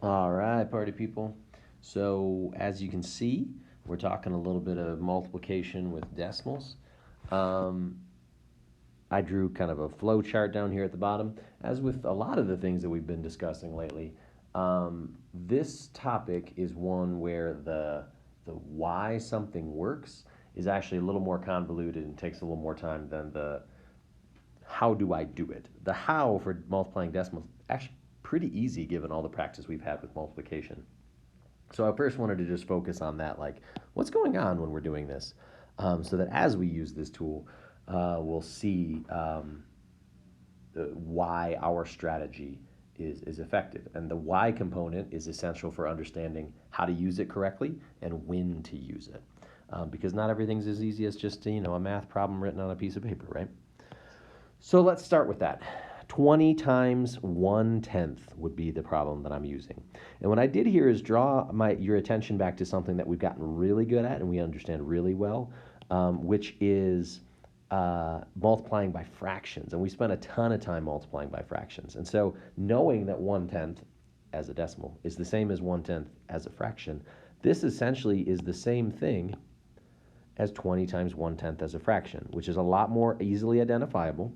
All right, party people. So, as you can see, we're talking a little bit of multiplication with decimals. Um, I drew kind of a flow chart down here at the bottom. As with a lot of the things that we've been discussing lately, this topic is one where the why something works is actually a little more convoluted and takes a little more time than the how do I do it. The how for multiplying decimals actually pretty easy given all the practice we've had with multiplication. So I first wanted to just focus on that, like what's going on when we're doing this, so that as we use this tool, we'll see why our strategy is effective. And the why component is essential for understanding how to use it correctly and when to use it. Because not everything's as easy as just a math problem written on a piece of paper, right? So let's start with that. 20 times 1/10 would be the problem that I'm using. And what I did here is draw your attention back to something that we've gotten really good at and we understand really well, which is multiplying by fractions. And we spent a ton of time multiplying by fractions. And so knowing that 1/10 as a decimal is the same as 1/10 as a fraction, this essentially is the same thing as 20 times 1/10 as a fraction, which is a lot more easily identifiable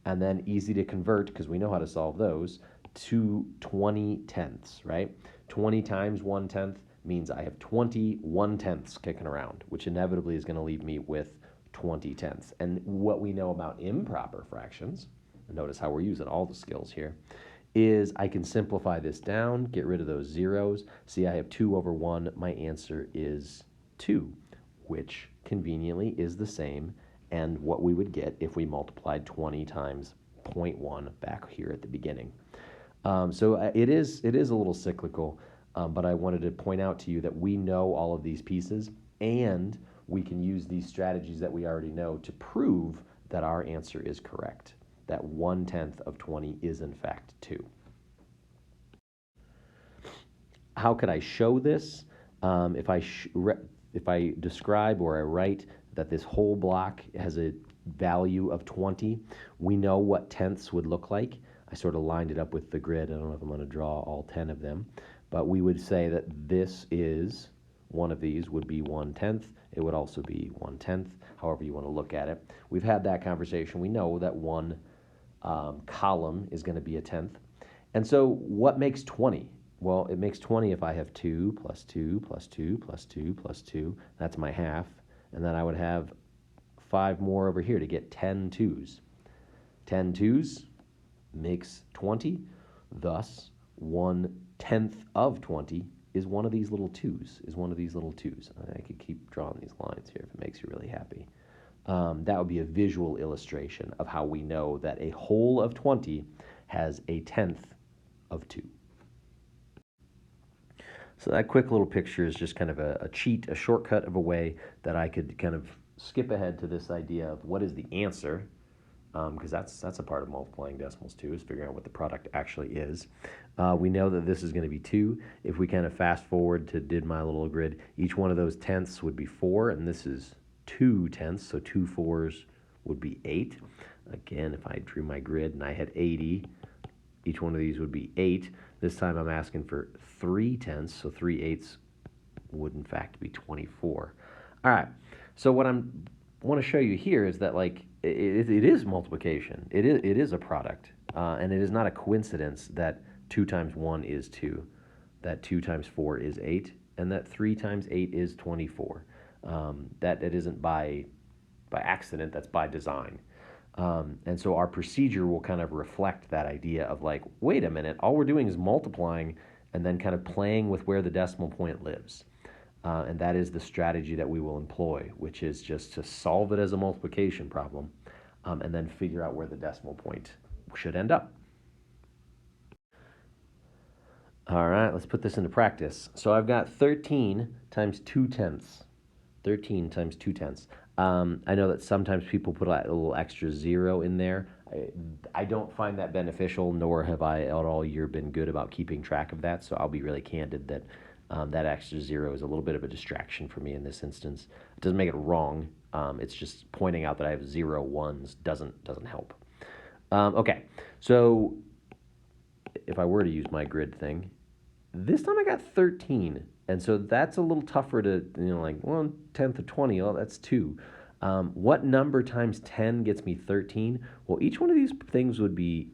and then easy to convert, because we know how to solve those, to 20 tenths, right? 20 times 1/10 means I have 20 1/10ths kicking around, which inevitably is going to leave me with 20 tenths. And what we know about improper fractions, notice how we're using all the skills here, is I can simplify this down, get rid of those zeros. See, I have 2 over 1. My answer is 2, which conveniently is the same and what we would get if we multiplied 20 times 0.1 back here at the beginning. So it is a little cyclical, but I wanted to point out to you that we know all of these pieces, and we can use these strategies that we already know to prove that our answer is correct, that 1/10 of 20 is in fact 2. How could I show this? If I describe or I write that this whole block has a value of 20, we know what tenths would look like. I sort of lined it up with the grid. I don't know if I'm going to draw all 10 of them, but we would say that this is one of these would be 1/10. It would also be 1/10, however you want to look at it. We've had that conversation. We know that one column is going to be a tenth. And so what makes 20? Well, it makes 20 if I have 2 plus 2 plus 2 plus 2 plus 2. That's my half. And then I would have 5 more over here to get 10 twos. 10 twos makes 20. Thus, 1/10 of 20 is one of these little twos, I could keep drawing these lines here if it makes you really happy. That would be a visual illustration of how we know that a whole of 20 has a tenth of 2. So that quick little picture is just kind of a cheat, a shortcut of a way that I could kind of skip ahead to this idea of what is the answer, because that's a part of multiplying decimals too, is figuring out what the product actually is. We know that this is going to be 2. If we kind of fast forward to did my little grid, each one of those tenths would be 4, and this is 2 tenths, so 2 fours would be 8. Again, if I drew my grid and I had 80, each one of these would be 8. This time I'm asking for 3 tenths, so 3 eighths would in fact be 24. All right, so what I want to show you here is that like it is multiplication. It is a product, and it is not a coincidence that 2 times 1 is 2, that 2 times 4 is 8, and that 3 times 8 is 24. That it isn't by accident, that's by design. And so our procedure will kind of reflect that idea of like, wait a minute, all we're doing is multiplying and then kind of playing with where the decimal point lives. And that is the strategy that we will employ, which is just to solve it as a multiplication problem, and then figure out where the decimal point should end up. All right, let's put this into practice. So I've got 13 times 2 tenths. 13 times 2 tenths. I know that sometimes people put a little extra 0 in there. I don't find that beneficial, nor have I all year been good about keeping track of that, so I'll be really candid that that extra 0 is a little bit of a distraction for me in this instance. It doesn't make it wrong. It's just pointing out that I have 0 ones doesn't help. Okay, so if I were to use my grid thing, This time I got 13. And so that's a little tougher to, like 1/10 of 20, oh, that's 2. What number times 10 gets me 13? Well, each one of these things would be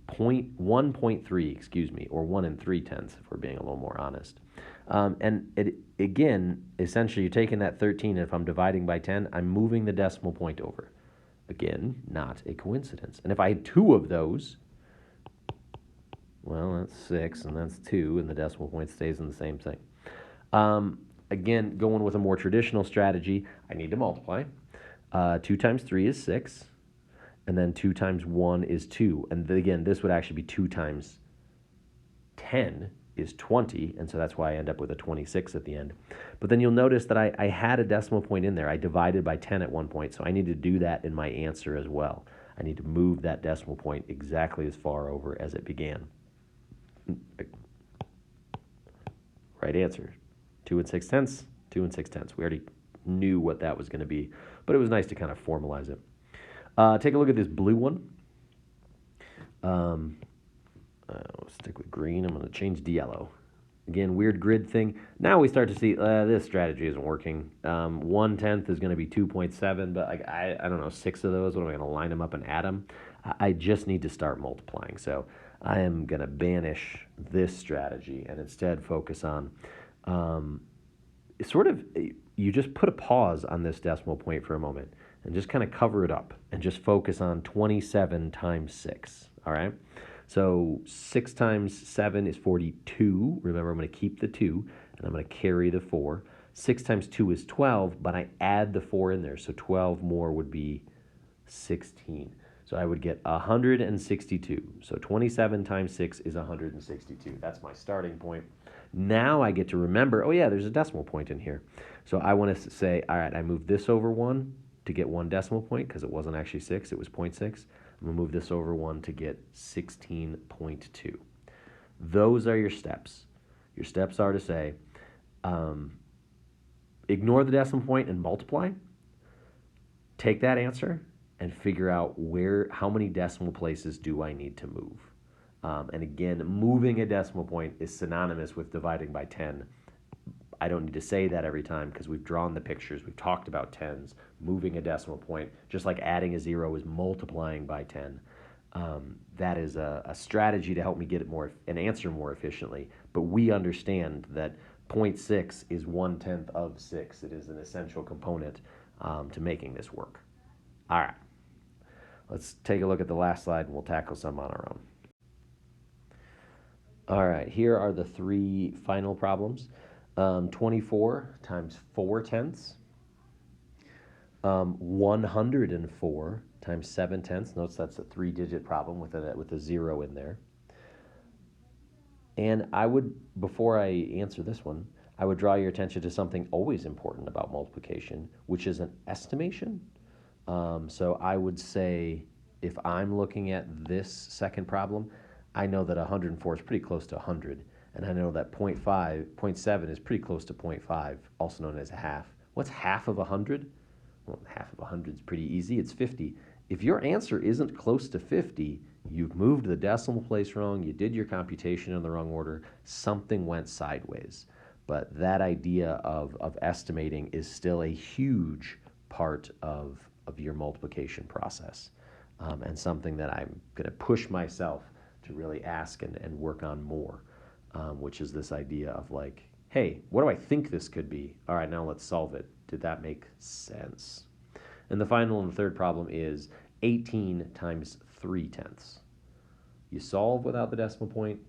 1.3, excuse me, or 1 3/10 if we're being a little more honest. And it, again, essentially, you're taking that 13, and if I'm dividing by 10, I'm moving the decimal point over. Again, not a coincidence. And if I had 2 of those, well, that's 6, and that's 2, and the decimal point stays in the same thing. Again, going with a more traditional strategy, I need to multiply. 2 times 3 is 6, and then 2 times 1 is 2. And again, this would actually be 2 times 10 is 20, and so that's why I end up with a 26 at the end. But then you'll notice that I had a decimal point in there. I divided by 10 at one point, so I need to do that in my answer as well. I need to move that decimal point exactly as far over as it began. Right answer, 2 6/10, 2 6/10. We already knew what that was going to be, but it was nice to kind of formalize it. Take a look at this blue one. I'll stick with green. I'm going to change to yellow. Again, weird grid thing. Now we start to see this strategy isn't working. 1/10 is going to be 2.7, but I don't know, 6 of those. What am I going to line them up and add them? I just need to start multiplying. So I am going to banish this strategy and instead focus on you just put a pause on this decimal point for a moment and just kind of cover it up and just focus on 27 times 6, all right? So 6 times 7 is 42. Remember, I'm going to keep the 2, and I'm going to carry the 4. 6 times 2 is 12, but I add the 4 in there, so 12 more would be 16. So I would get 162. So 27 times 6 is 162. That's my starting point. Now I get to remember, oh yeah, there's a decimal point in here. So I want to say, all right, I moved this over 1 to get 1 decimal point because it wasn't actually 6, it was 0.6. I'm going to move this over 1 to get 16.2. Those are your steps. Your steps are to say, ignore the decimal point and multiply. Take that answer and figure out how many decimal places do I need to move. And again, moving a decimal point is synonymous with dividing by 10. I don't need to say that every time because we've drawn the pictures. We've talked about tens. Moving a decimal point, just like adding a 0 is multiplying by 10. That is a strategy to help me get an answer more efficiently. But we understand that 0.6 is 1/10 of 6. It is an essential component to making this work. All right. Let's take a look at the last slide and we'll tackle some on our own. All right, here are the 3 final problems. 24 times 4/10. 104 times 7/10. Notice that's a 3-digit problem with a 0 in there. And before I answer this one, I would draw your attention to something always important about multiplication, which is an estimation. So I would say if I'm looking at this second problem, I know that 104 is pretty close to 100. And I know that 0.7 is pretty close to 0.5, also known as a half. What's half of 100? Well, half of 100 is pretty easy. It's 50. If your answer isn't close to 50, you've moved the decimal place wrong, you did your computation in the wrong order, something went sideways. But that idea of estimating is still a huge part of your multiplication process, and something that I'm going to push myself to really ask and work on more, which is this idea of like, hey, what do I think this could be? All right, now let's solve it. Did that make sense? And the final and third problem is 18 times 3/10. You solve without the decimal point.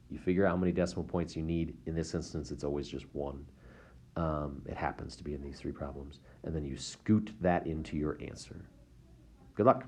You figure out how many decimal points you need. In this instance, it's always just 1. It happens to be in these 3 problems. And then you scoot that into your answer. Good luck.